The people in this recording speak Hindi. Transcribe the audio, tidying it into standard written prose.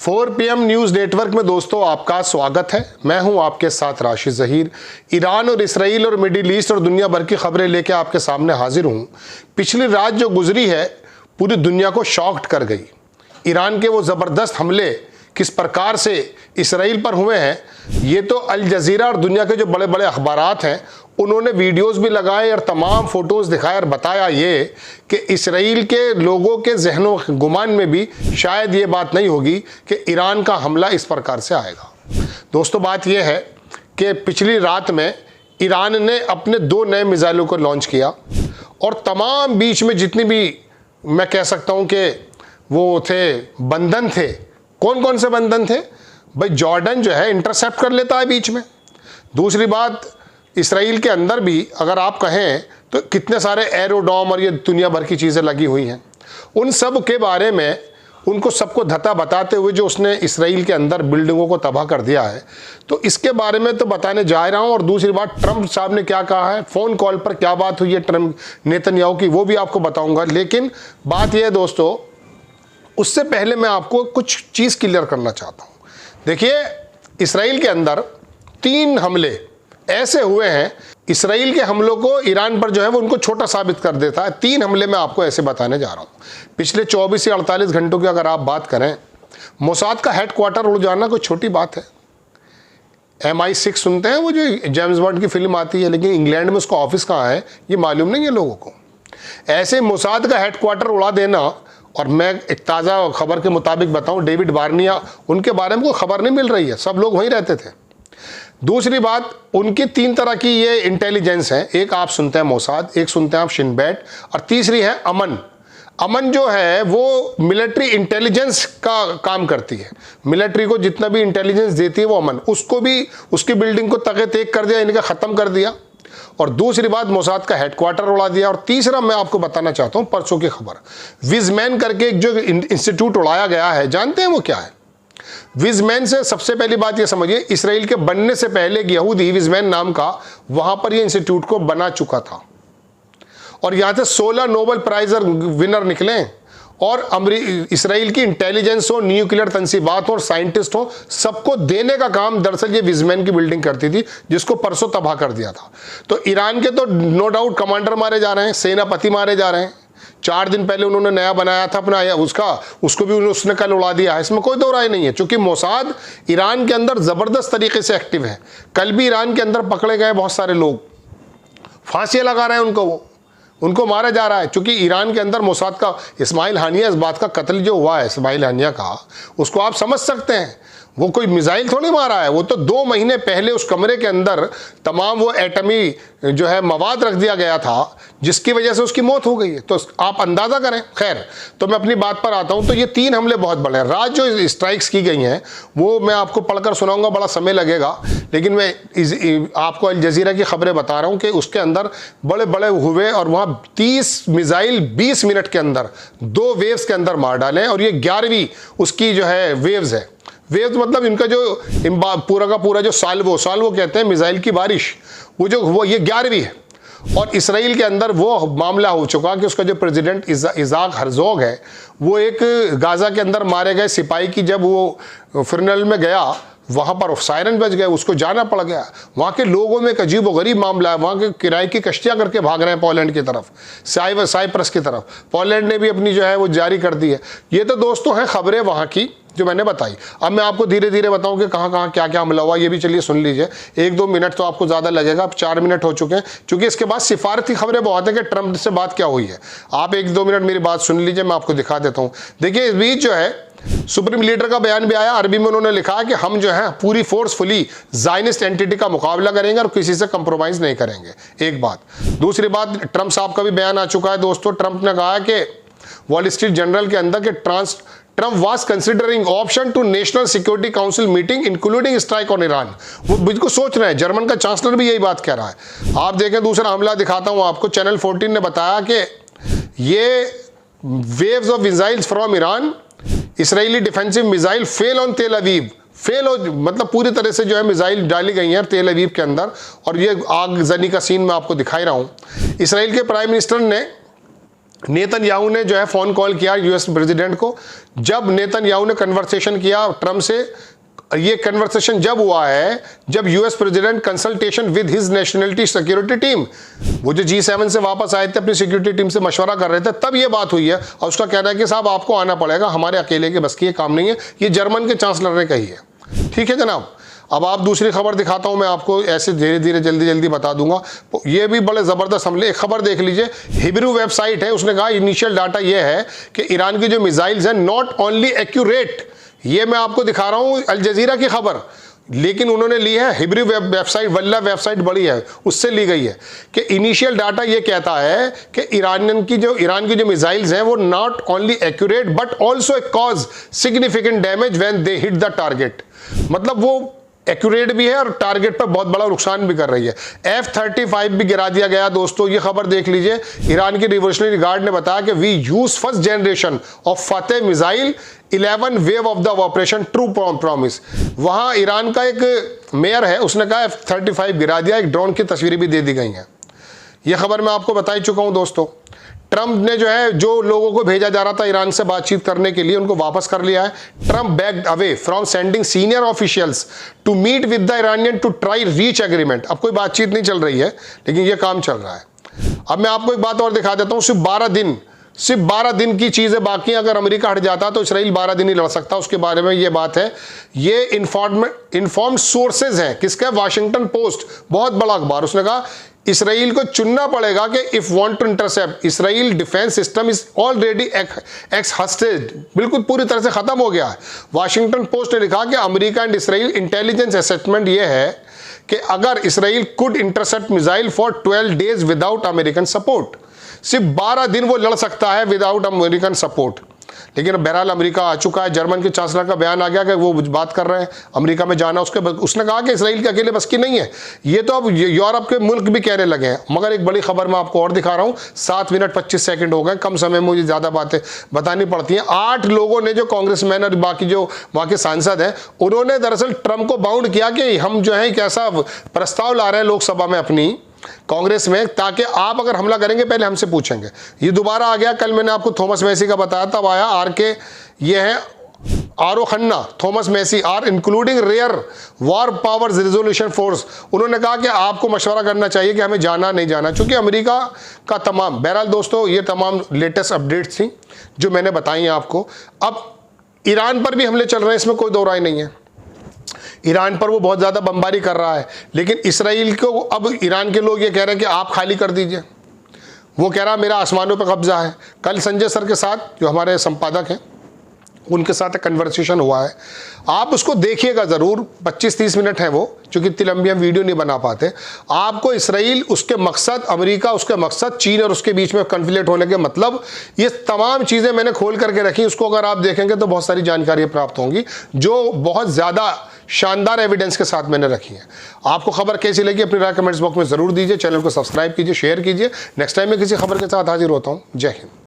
4 PM न्यूज़ नेटवर्क में दोस्तों आपका स्वागत है। मैं हूं आपके साथ राशिद ज़हीर। ईरान और इसराइल और मिडिल ईस्ट और दुनिया भर की खबरें लेकर आपके सामने हाजिर हूं। पिछली रात जो गुजरी है पूरी दुनिया को शॉक्ड कर गई। ईरान के वो ज़बरदस्त हमले किस प्रकार से इसराइल पर हुए हैं, ये तो अल जज़ीरा और दुनिया के जो बड़े बड़े अखबारात हैं उन्होंने वीडियोस भी लगाए और तमाम फ़ोटोज़ दिखाए और बताया ये कि इसराइल के लोगों के जहनों गुमान में भी शायद ये बात नहीं होगी कि ईरान का हमला इस प्रकार से आएगा। दोस्तों बात यह है कि पिछली रात में ईरान ने अपने 2 नए मिसाइलों को लॉन्च किया और तमाम बीच में जितनी भी मैं कह सकता हूँ कि वो थे बंधन थे, कौन कौन से बंधन थे भाई, जॉर्डन जो है इंटरसेप्ट कर लेता है बीच में। दूसरी बात, इसराइल के अंदर भी अगर आप कहें तो कितने सारे एरोडॉम और ये दुनिया भर की चीज़ें लगी हुई हैं। उन सब के बारे में उनको सबको धता बताते हुए जो उसने इसराइल के अंदर बिल्डिंगों को तबाह कर दिया है, तो इसके बारे में तो बताने जा रहा हूँ। और दूसरी बात, ट्रंप साहब ने क्या कहा है, फ़ोन कॉल पर क्या बात हुई है ट्रंप नेतन्याहू की, वो भी आपको बताऊँगा। लेकिन बात यह है दोस्तों, उससे पहले मैं आपको कुछ चीज़ क्लियर करना चाहता हूँ। देखिए, इसराइल के अंदर 3 हमले ऐसे हुए हैं, इसराइल के हमलों को ईरान पर जो है वो उनको छोटा साबित कर देता है। 3 हमले मैं आपको ऐसे बताने जा रहा हूँ। पिछले 24 से 48 घंटों की अगर आप बात करें, मोसाद का हेडक्वार्टर उड़ जाना कोई छोटी बात है। MI6 सुनते हैं, वो जो जेम्स बॉन्ड की फिल्म आती है, लेकिन इंग्लैंड में उसका ऑफिस कहाँ है ये मालूम नहीं है लोगों को। ऐसे मोसाद का हेडक्वार्टर उड़ा देना, और मैं एक ताज़ा खबर के मुताबिक बताऊं, डेविड बार्निया, उनके बारे में कोई खबर नहीं मिल रही है, सब लोग वहीं रहते थे। दूसरी बात, उनकी 3 तरह की ये इंटेलिजेंस है, एक आप सुनते हैं मोसाद, एक सुनते हैं आप शिन बेट, और तीसरी है अमन। अमन जो है वो मिलिट्री इंटेलिजेंस का काम करती है, मिलिट्री को जितना भी इंटेलिजेंस देती है वो अमन, उसको भी उसकी बिल्डिंग को तगे तेग कर दिया, इनका ख़त्म कर दिया। और दूसरी बात, मोसाद का हेडक्वार्टर उड़ा दिया। और तीसरा मैं आपको बताना चाहता हूं परसों की खबर, विजमैन करके एक जो इंस्टीट्यूट उड़ाया गया है, जानते हैं वो क्या है? विजमैन से सबसे पहली बात ये समझिए, इसराइल के बनने से पहले एक यहूदी विजमैन नाम का वहां पर ये इंस्टीट्यूट को बना चुका था, और यहां से 16 नोबेल प्राइज विनर निकले। और इसराइल की इंटेलिजेंस हो, न्यूक्लियर तंसीबात हो और साइंटिस्ट हो, सबको देने का काम दरअसल ये विजमैन की बिल्डिंग करती थी, जिसको परसों तबाह कर दिया था। तो ईरान के तो नो डाउट कमांडर मारे जा रहे हैं, सेनापति मारे जा रहे हैं। 4 दिन पहले उन्होंने नया बनाया था अपना उसको भी उसने कल उड़ा दिया है, इसमें कोई दो राय नहीं है। चूंकि मोसाद ईरान के अंदर ज़बरदस्त तरीके से एक्टिव है। कल भी ईरान के अंदर पकड़े गए बहुत सारे लोग, फांसियाँ लगा रहे हैं उनको मारा जा रहा है। चूंकि ईरान के अंदर मोसाद का इस्माइल हानिया, इस बात का कत्ल जो हुआ है इस्माइल हानिया का, उसको आप समझ सकते हैं, वो कोई मिसाइल थोड़ी मारा है, वो तो 2 महीने पहले उस कमरे के अंदर तमाम वो एटमी जो है मवाद रख दिया गया था, जिसकी वजह से उसकी मौत हो गई है। तो आप अंदाज़ा करें। खैर, तो मैं अपनी बात पर आता हूं। तो ये 3 हमले बहुत बड़े हैं। रात जो स्ट्राइक्स की गई हैं वो मैं आपको पढ़कर सुनाऊंगा, बड़ा समय लगेगा, लेकिन मैं आपको अल जज़ीरा की खबरें बता रहा हूँ कि उसके अंदर बड़े बड़े हुए और वहाँ 30 मिसाइल 20 मिनट के अंदर 2 वेव्स के अंदर मार डालें। और ये 11वीं उसकी जो है वेव्स है। वेव्स मतलब इनका जो पूरा का पूरा जो साल्वो कहते हैं मिसाइल की बारिश, वो ये 11वीं है। और इसराइल के अंदर वो मामला हो चुका कि उसका जो प्रेसिडेंट इज़ाक हर्ज़ोग है, वो एक गाज़ा के अंदर मारे गए सिपाही की जब वो फ्यूनरल में गया, वहाँ पर सायरन बज गए, उसको जाना पड़ गया। वहाँ के लोगों में एक अजीब व गरीब मामला है। वहाँ के किराए की कश्तियाँ करके भाग रहे हैं पोलैंड की तरफ, साइप्रस की तरफ। पोलैंड ने भी अपनी जो है वो जारी कर दी है। ये तो दोस्तों हैं खबरें वहाँ की जो मैंने बताई। अब मैं आपको धीरे धीरे बताऊं कि कहाँ कहाँ क्या क्या हमला हुआ, ये भी चलिए सुन लीजिए। 1-2 मिनट तो आपको ज़्यादा लगेगा, अब 4 मिनट हो चुके हैं, क्योंकि इसके बाद सिफारती खबरें बहुत है कि ट्रंप से बात क्या हुई है। आप 1-2 मिनट मेरी बात सुन लीजिए, मैं आपको दिखा देता हूँ। देखिए, इस बीच जो है सुप्रीम लीडर का बयान भी आया। अरबी में उन्होंने लिखा कि हम जो है पूरी फोर्सफुली ज़ायनिस्ट एंटिटी का मुकाबला करेंगे और किसी से कंप्रोमाइज़ नहीं करेंगे, एक बात। दूसरी बात, ट्रंप साहब का भी बयान आ चुका है दोस्तों। ट्रंप ने कहा कि वॉल स्ट्रीट जर्नल के अंदर कि Trump was considering option to National Security Council meeting including strike on Iran। वो बिल्कुल सोच रहे हैं। जर्मन का चांसलर भी यही बात कह रहा है। आप देखें, दूसरा हमला दिखाता हूं आपको। चैनल 14 ने बताया कि ये waves of missiles from Iran, Israeli defensive missile fail on Tel Aviv। Fail हो मतलब पूरी तरह से जो है मिसाइल डाली गई हैं तेल अवीव के अंदर, और ये आगजनी का सीन मैं आपको दिखाई रहा हूँ। इसराइल के प्राइम मिनिस्टर ने नेतन्याहू ने जो है फ़ोन कॉल किया यूएस प्रेसिडेंट को। जब नेतन्याहू ने कन्वर्सेशन किया ट्रम्प से, ये कन्वर्सेशन जब हुआ है जब US president consultation with his nationality security team, वो जो G7 से वापस आए थे अपनी सिक्योरिटी टीम से मशवरा कर रहे थे, तब ये बात हुई है। और उसका कहना है कि साहब आपको आना पड़ेगा, हमारे अकेले के बस की ये काम नहीं है, ये जर्मन के चांसलर ने कही है। ठीक है जनाब। अब आप दूसरी खबर दिखाता हूं मैं आपको, ऐसे धीरे धीरे जल्दी जल्दी बता दूंगा। ये भी बड़े ज़बरदस्त हमले। एक खबर देख लीजिए, हिब्रू वेबसाइट है, उसने कहा इनिशियल डाटा ये है कि ईरान की जो मिसाइल्स हैं नॉट ओनली एक्यूरेट, ये मैं आपको दिखा रहा हूं अल जजीरा की खबर, लेकिन उन्होंने ली है हिब्रू वेबसाइट, वल्ला वेबसाइट बड़ी है उससे ली गई है, कि इनिशियल डाटा ये कहता है कि ईरान की जो मिसाइल्स हैं वो not only accurate but also cause significant damage when they hit the target. मतलब वो एक्यूरेट भी है और टारगेट पर बहुत बड़ा नुकसान भी कर रही है। F-35 भी गिरा दिया गया दोस्तों, ये खबर देख लीजिए। ईरान की रिवोल्यूशनरी गार्ड ने बताया कि we use first generation of Fateh missile 11 wave of the operation true promise. वहां ईरान का एक मेयर है, उसने कहा F-35 गिरा दिया, एक ड्रोन की तस्वीरें भी दे दी गई हैं। यह खबर मैं आपको बता ही चुका हूं दोस्तों। ट्रंप ने जो है जो लोगों को भेजा जा रहा था ईरान से बातचीत करने के लिए, उनको वापस कर लिया है। Trump backed away from sending senior officials to meet with the Iranian to try reach agreement. अब कोई बातचीत नहीं चल रही है, लेकिन ये काम चल रहा है। अब मैं आपको एक बात और दिखा देता हूं, सिर्फ 12 दिन की चीजें बाकी हैं। अगर अमेरिका हट जाता तो इसराइल 12 दिन ही लड़ सकता, उसके बारे में ये बात है। ये इन्फॉर्म्ड सोर्सेज हैं, किसका? वाशिंगटन पोस्ट, बहुत बड़ा अखबार। उसने कहा इसराइल को चुनना पड़ेगा कि if want to intercept Israel defence system is already exhausted, बिल्कुल पूरी तरह से खत्म हो गया है। वाशिंगटन पोस्ट ने लिखा कि America and Israel intelligence assessment ये है कि अगर Israel could intercept missile for 12 days without American support, सिर्फ 12 दिन वो लड़ सकता है विदाउट अमेरिकन सपोर्ट। लेकिन बहरहाल अमेरिका आ चुका है, जर्मन के चांसलर का बयान आ गया कि वो बात कर रहे हैं अमेरिका में जाना। उसने कहा कि इसराइल के अकेले बस की नहीं है, ये तो अब यूरोप के मुल्क भी कहने लगे हैं। मगर एक बड़ी खबर मैं आपको और दिखा रहा हूँ, 7 मिनट 25 सेकंड हो गए, कम समय में मुझे ज़्यादा बातें बतानी पड़ती हैं। 8 लोगों ने, जो कांग्रेसमैन और बाकी जो वहाँ के सांसद हैं, उन्होंने दरअसल ट्रंप को बाउंड किया कि हम जो है एक ऐसा प्रस्ताव ला रहे हैं लोकसभा में अपनी कांग्रेस में, ताकि आप अगर हमला करेंगे पहले हमसे पूछेंगे। ये दोबारा आ गया। कल मैंने आपको थॉमस मैसी का बताया, तब आया आर.के. ये है Ro Khanna, Thomas Massie are including rare war powers resolution force. उन्होंने कहा कि आपको मशवरा करना चाहिए कि हमें जाना नहीं जाना, चूंकि अमेरिका का तमाम, बहरहाल दोस्तों ये तमाम लेटेस्ट अपडेट्स थी जो मैंने बताई हैं आपको। अब ईरान पर भी हमले चल रहे हैं, इसमें कोई दो राय नहीं है। ईरान पर वो बहुत ज़्यादा बमबारी कर रहा है, लेकिन इसराइल को अब ईरान के लोग ये कह रहे हैं कि आप खाली कर दीजिए। वो कह रहा मेरा आसमानों पर कब्जा है। कल संजय सर के साथ, जो हमारे संपादक हैं, उनके साथ एक कन्वर्सेशन हुआ है, आप उसको देखिएगा ज़रूर। 25-30 मिनट है वो, क्योंकि इतनी लंबी हम वीडियो नहीं बना पाते। आपको इसराइल, उसके मकसद, अमेरिका उसके मकसद, चीन और उसके बीच में कन्फ्लिक्ट होने के मतलब, ये तमाम चीज़ें मैंने खोल करके रखी। उसको अगर आप देखेंगे तो बहुत सारी जानकारियाँ प्राप्त होंगी, जो बहुत ज़्यादा शानदार एविडेंस के साथ मैंने रखी है। आपको खबर कैसी लगी अपनी राय कमेंट्स बॉक्स में ज़रूर दीजिए। चैनल को सब्सक्राइब कीजिए, शेयर कीजिए। नेक्स्ट टाइम मैं किसी खबर के साथ हाजिर होता हूँ। जय हिंद।